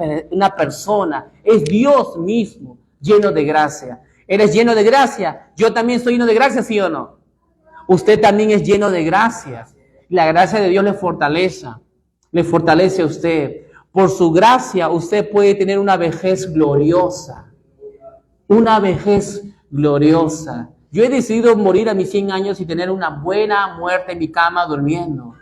persona, es Dios mismo lleno de gracia. ¿Eres lleno de gracia? Yo también soy lleno de gracia, ¿sí o no? Usted también es lleno de gracia. La gracia de Dios le fortalece a usted. Por su gracia usted puede tener una vejez gloriosa. Una vejez gloriosa. Yo he decidido morir a mis 100 años y tener una buena muerte en mi cama durmiendo.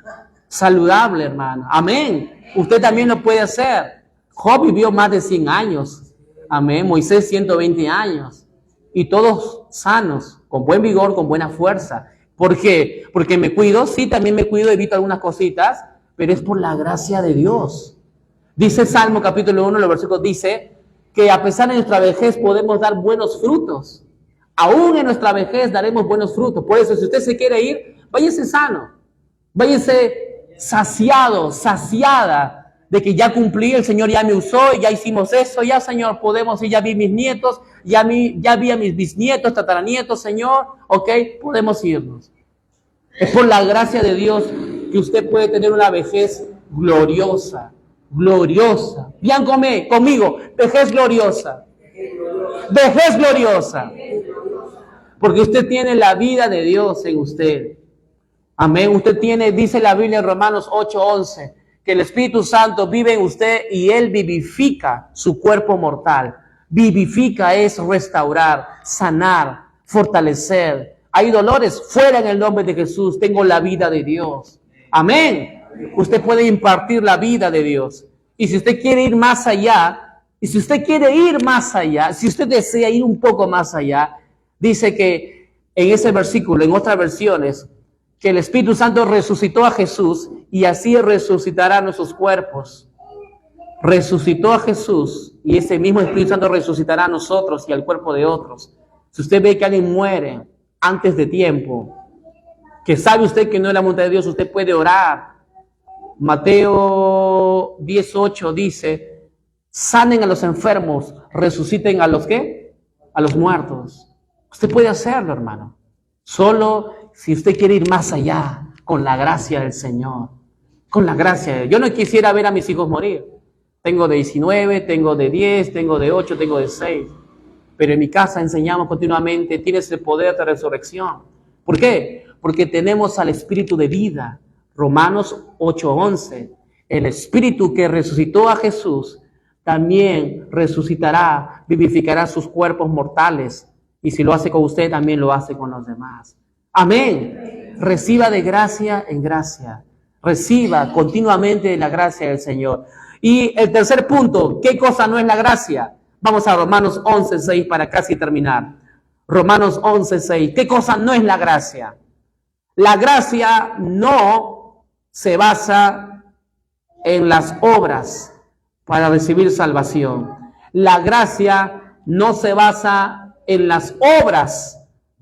Saludable, hermano. Amén. Usted también lo puede hacer. Job vivió más de 100 años. Amén. Moisés 120 años. Y todos sanos, con buen vigor, con buena fuerza. ¿Por qué? Porque me cuido. Sí, también me cuido, evito algunas cositas, pero es por la gracia de Dios. Dice Salmo capítulo 1, los versículos dice que a pesar de nuestra vejez podemos dar buenos frutos. Aún en nuestra vejez daremos buenos frutos. Por eso, si usted se quiere ir, váyase sano. Váyase saciada de que ya cumplí, el Señor ya me usó, ya hicimos eso, ya Señor podemos ir, ya vi mis nietos, ya vi a mis bisnietos, tataranietos, Señor, ok, podemos irnos. Es por la gracia de Dios que usted puede tener una vejez gloriosa. Vean conmigo, vejez gloriosa. Porque usted tiene la vida de Dios en usted. Amén. Usted tiene, dice la Biblia en Romanos 8:11, que el Espíritu Santo vive en usted y Él vivifica su cuerpo mortal. Vivifica es restaurar, sanar, fortalecer. Hay dolores, fuera en el nombre de Jesús. Tengo la vida de Dios. Amén. Usted puede impartir la vida de Dios. Y si usted quiere ir más allá, si usted desea ir un poco más allá, dice que en ese versículo, en otras versiones, que el Espíritu Santo resucitó a Jesús y así resucitará nuestros cuerpos. Resucitó a Jesús y ese mismo Espíritu Santo resucitará a nosotros y al cuerpo de otros. Si usted ve que alguien muere antes de tiempo, que sabe usted que no es la voluntad de Dios, usted puede orar. Mateo 18 dice, sanen a los enfermos, resuciten a los ¿qué? A los muertos. Usted puede hacerlo, hermano. Solo si usted quiere ir más allá con la gracia del Señor. Con la gracia. Yo no quisiera ver a mis hijos morir. Tengo de 19, tengo de 10, tengo de 8, tengo de 6. Pero en mi casa enseñamos continuamente, tienes el poder de resurrección. ¿Por qué? Porque tenemos al Espíritu de vida. Romanos 8:11. El Espíritu que resucitó a Jesús también resucitará, vivificará sus cuerpos mortales. Y si lo hace con usted, también lo hace con los demás. Amén. Reciba de gracia en gracia. Reciba continuamente la gracia del Señor. Y el tercer punto, ¿qué cosa no es la gracia? Vamos a Romanos 11:6 para casi terminar. Romanos 11:6. ¿Qué cosa no es la gracia? La gracia no se basa en las obras para recibir salvación. La gracia no se basa en las obras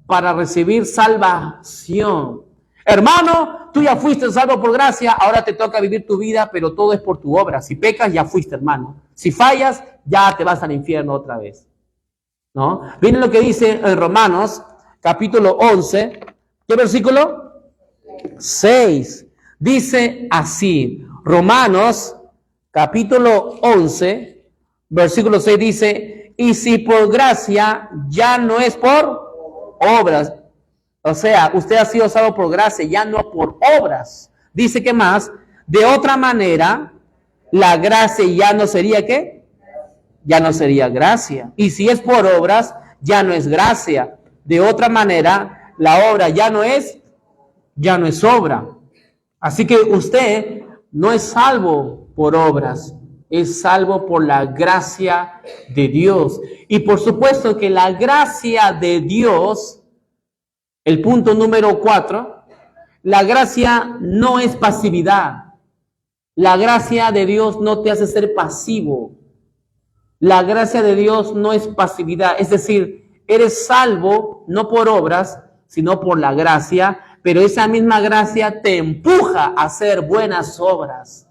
para recibir salvación. Hermano, tú ya fuiste salvo por gracia, ahora te toca vivir tu vida, pero todo es por tu obra. Si pecas, ya fuiste, hermano. Si fallas, ya te vas al infierno otra vez. ¿No? Miren lo que dice en Romanos, capítulo 11. ¿Qué versículo? 6. Dice así, Romanos, capítulo 11, versículo 6 dice, y si por gracia ya no es por obras. O sea, usted ha sido salvo por gracia, ya no por obras. Dice que más, de otra manera, la gracia ya no sería ¿qué? Ya no sería gracia. Y si es por obras, ya no es gracia. De otra manera, la obra ya no es obra. Así que usted no es salvo por obras, es salvo por la gracia de Dios. Y por supuesto que la gracia de Dios, el punto número 4, la gracia no es pasividad. La gracia de Dios no te hace ser pasivo. La gracia de Dios no es pasividad. Es decir, eres salvo no por obras, sino por la gracia, pero esa misma gracia te empuja a hacer buenas obras.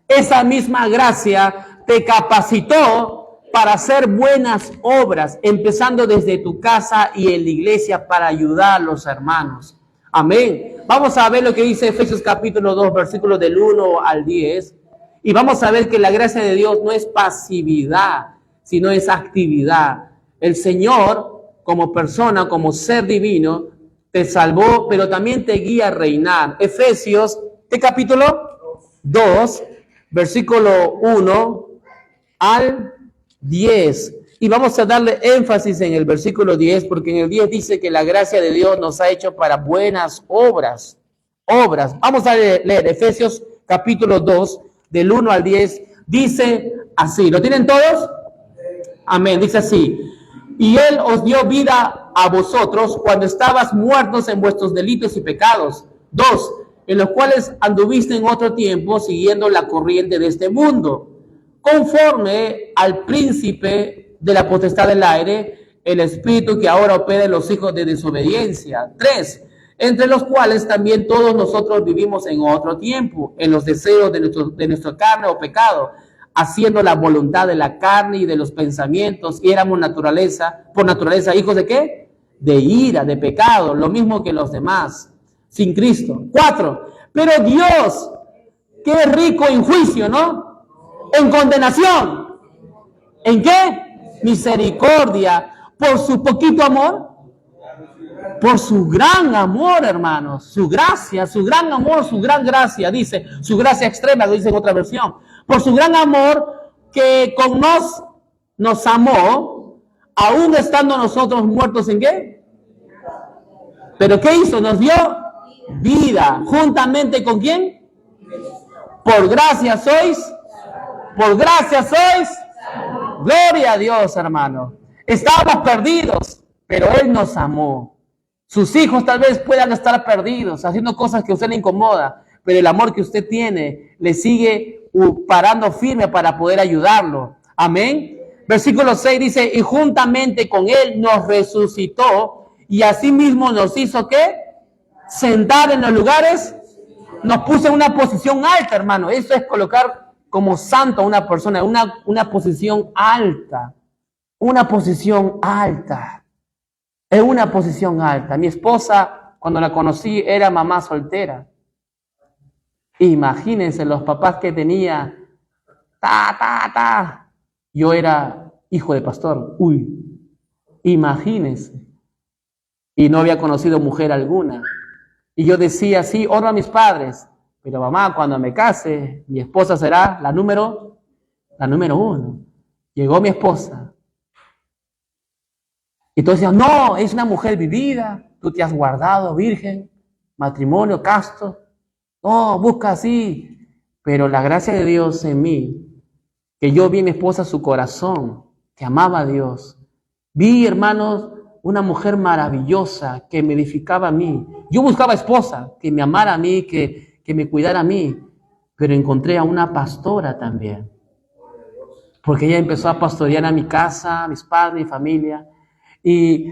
Esa misma gracia te capacitó para hacer buenas obras, empezando desde tu casa y en la iglesia para ayudar a los hermanos. Amén. Vamos a ver lo que dice Efesios capítulo 2, versículos del 1 al 10. Y vamos a ver que la gracia de Dios no es pasividad, sino es actividad. El Señor, como persona, como ser divino, te salvó, pero también te guía a reinar. Efesios, ¿qué capítulo? 2, versículo 1 al 10. Y vamos a darle énfasis en el versículo 10, porque en el 10 dice que la gracia de Dios nos ha hecho para buenas obras. Vamos a leer Efesios capítulo 2, del 1 al 10. Dice así, ¿lo tienen todos? Amén, dice así. Y Él os dio vida a vosotros cuando estabas muertos en vuestros delitos y pecados. 2, en los cuales anduviste en otro tiempo siguiendo la corriente de este mundo, conforme al príncipe de la potestad del aire, el espíritu que ahora opera en los hijos de desobediencia. 3, entre los cuales también todos nosotros vivimos en otro tiempo, en los deseos de nuestra carne o pecado, haciendo la voluntad de la carne y de los pensamientos, y éramos por naturaleza, hijos ¿de qué? De ira, de pecado, lo mismo que los demás, sin Cristo. 4, pero Dios, que es rico en juicio, ¿no? En condenación. ¿En qué? Misericordia, por su poquito amor, por su gran amor, hermanos, su gracia, su gran amor, su gran gracia, dice, su gracia extrema, lo dice en otra versión, por su gran amor que con nos amó, aún estando nosotros muertos ¿en qué? ¿Pero qué hizo? Nos dio vida, juntamente ¿con quién? Por gracia sois. Por gracia sois. Gloria a Dios, hermano. Estábamos perdidos, pero Él nos amó. Sus hijos tal vez puedan estar perdidos, haciendo cosas que a usted le incomoda, pero el amor que usted tiene le sigue parando firme para poder ayudarlo. Amén. Versículo 6 dice, y juntamente con Él nos resucitó y asimismo nos hizo, ¿qué? Sentar en los lugares, nos puso en una posición alta, hermano. Eso es colocar como santo a una persona, una posición alta. Una posición alta. Es una posición alta. Mi esposa, cuando la conocí, era mamá soltera. Imagínense los papás que tenía. Yo era hijo de pastor. Uy, imagínense. Y no había conocido mujer alguna. Y yo decía, sí, honro a mis padres. Pero mamá, cuando me case, mi esposa será la número 1. Llegó mi esposa. Y todos decían, no, es una mujer vivida. Tú te has guardado, virgen, matrimonio, casto. No, busca así. Pero la gracia de Dios en mí, que yo vi en mi esposa su corazón, que amaba a Dios. Vi, hermanos, una mujer maravillosa que me edificaba a mí. Yo buscaba esposa, que me amara a mí, que me cuidara a mí. Pero encontré a una pastora también. Porque ella empezó a pastorear a mi casa, a mis padres, mi familia. Y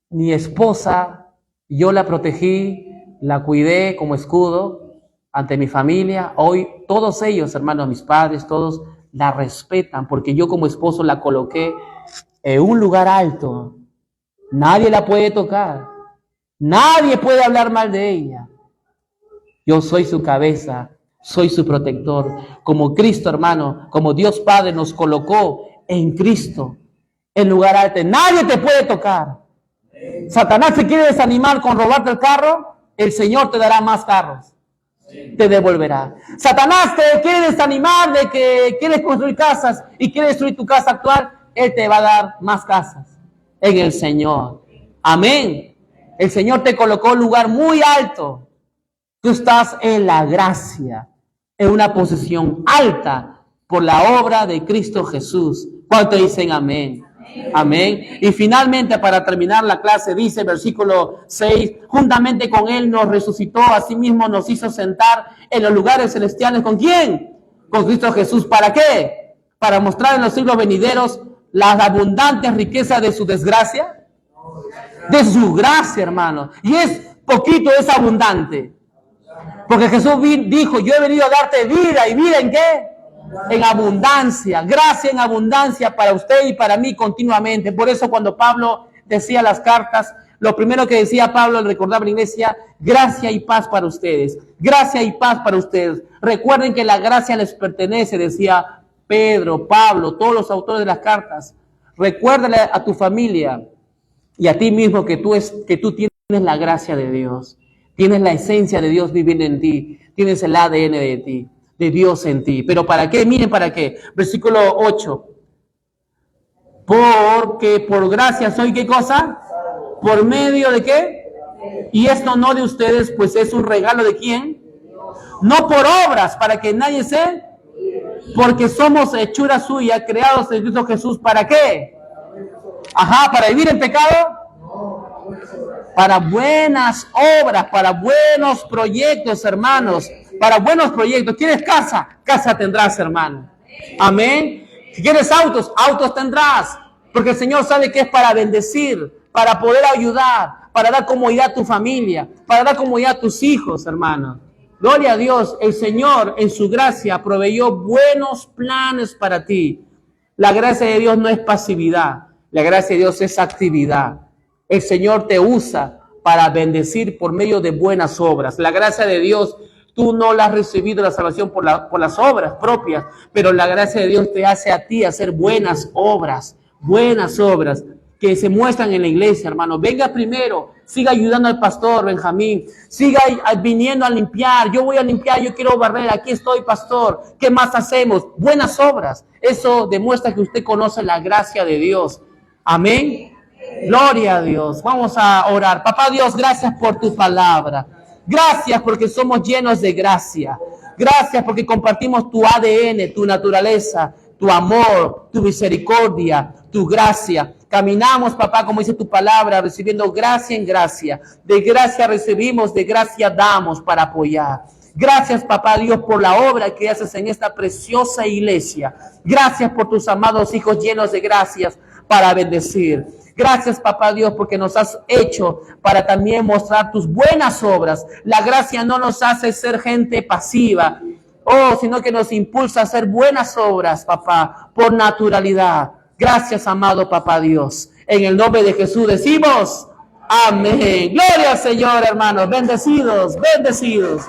mi esposa, yo la protegí, la cuidé como escudo ante mi familia. Hoy todos ellos, hermanos, mis padres, todos la respetan porque yo como esposo la coloqué en un lugar alto. Nadie la puede tocar. Nadie puede hablar mal de ella. Yo soy su cabeza, soy su protector. Como Cristo, hermano, como Dios Padre nos colocó en Cristo, en lugar alto. Nadie te puede tocar. Satanás se quiere desanimar con robarte el carro, el Señor te dará más carros. Te devolverá. Satanás te quiere desanimar de que quieres construir casas y quiere destruir tu casa actual, Él te va a dar más casas en el Señor. Amén. El Señor te colocó en un lugar muy alto. Tú estás en la gracia, en una posición alta por la obra de Cristo Jesús. ¿Cuántos dicen amén? Amén. Y finalmente, para terminar la clase, dice versículo 6, juntamente con Él nos resucitó, asimismo nos hizo sentar en los lugares celestiales. ¿Con quién? Con Cristo Jesús. ¿Para qué? Para mostrar en los siglos venideros las abundantes riquezas de su desgracia, de su gracia, hermano. Y es poquito, es abundante. Porque Jesús dijo, yo he venido a darte vida. ¿Y vida en qué? En abundancia, gracia en abundancia para usted y para mí continuamente. Por eso cuando Pablo decía las cartas, lo primero que decía Pablo, le recordaba a la iglesia, gracia y paz para ustedes, gracia y paz para ustedes. Recuerden que la gracia les pertenece, decía Pedro, Pablo, todos los autores de las cartas. Recuérdale a tu familia y a ti mismo que tú tienes la gracia de Dios, tienes la esencia de Dios viviendo en ti, tienes el ADN de ti, de Dios en ti. ¿Pero para qué? Miren para qué. Versículo 8. Porque por gracia soy, ¿qué cosa? ¿Por medio de qué? Y esto no de ustedes, pues es un regalo de ¿quién? No por obras, para que nadie se... Porque somos hechura suya, creados en Cristo Jesús. ¿Para qué? Ajá, ¿para vivir en pecado? Para buenas obras, para buenos proyectos, hermanos. Para buenos proyectos. ¿Quieres casa? Casa tendrás, hermano. Amén. Si quieres autos, autos tendrás. Porque el Señor sabe que es para bendecir, para poder ayudar, para dar comodidad a tu familia, para dar comodidad a tus hijos, hermano. Gloria a Dios. El Señor en su gracia proveyó buenos planes para ti. La gracia de Dios no es pasividad. La gracia de Dios es actividad. El Señor te usa para bendecir por medio de buenas obras. La gracia de Dios, tú no la has recibido la salvación por las obras propias, pero la gracia de Dios te hace a ti hacer buenas obras que se muestran en la iglesia, hermano. Venga primero, siga ayudando al pastor Benjamín, siga viniendo a limpiar. Yo voy a limpiar, yo quiero barrer, aquí estoy, pastor. ¿Qué más hacemos? Buenas obras. Eso demuestra que usted conoce la gracia de Dios. Amén. Gloria a Dios. Vamos a orar. Papá Dios, gracias por tu palabra. Gracias porque somos llenos de gracia. Gracias porque compartimos tu ADN, tu naturaleza, tu amor, tu misericordia, tu gracia. Caminamos, papá, como dice tu palabra, recibiendo gracia en gracia. De gracia recibimos, de gracia damos para apoyar. Gracias, papá Dios, por la obra que haces en esta preciosa iglesia. Gracias por tus amados hijos llenos de gracias para bendecir. Gracias, papá Dios, porque nos has hecho para también mostrar tus buenas obras. La gracia no nos hace ser gente pasiva, sino que nos impulsa a hacer buenas obras, papá, por naturalidad. Gracias, amado papá Dios. En el nombre de Jesús decimos amén. Gloria al Señor, hermanos. Bendecidos, bendecidos.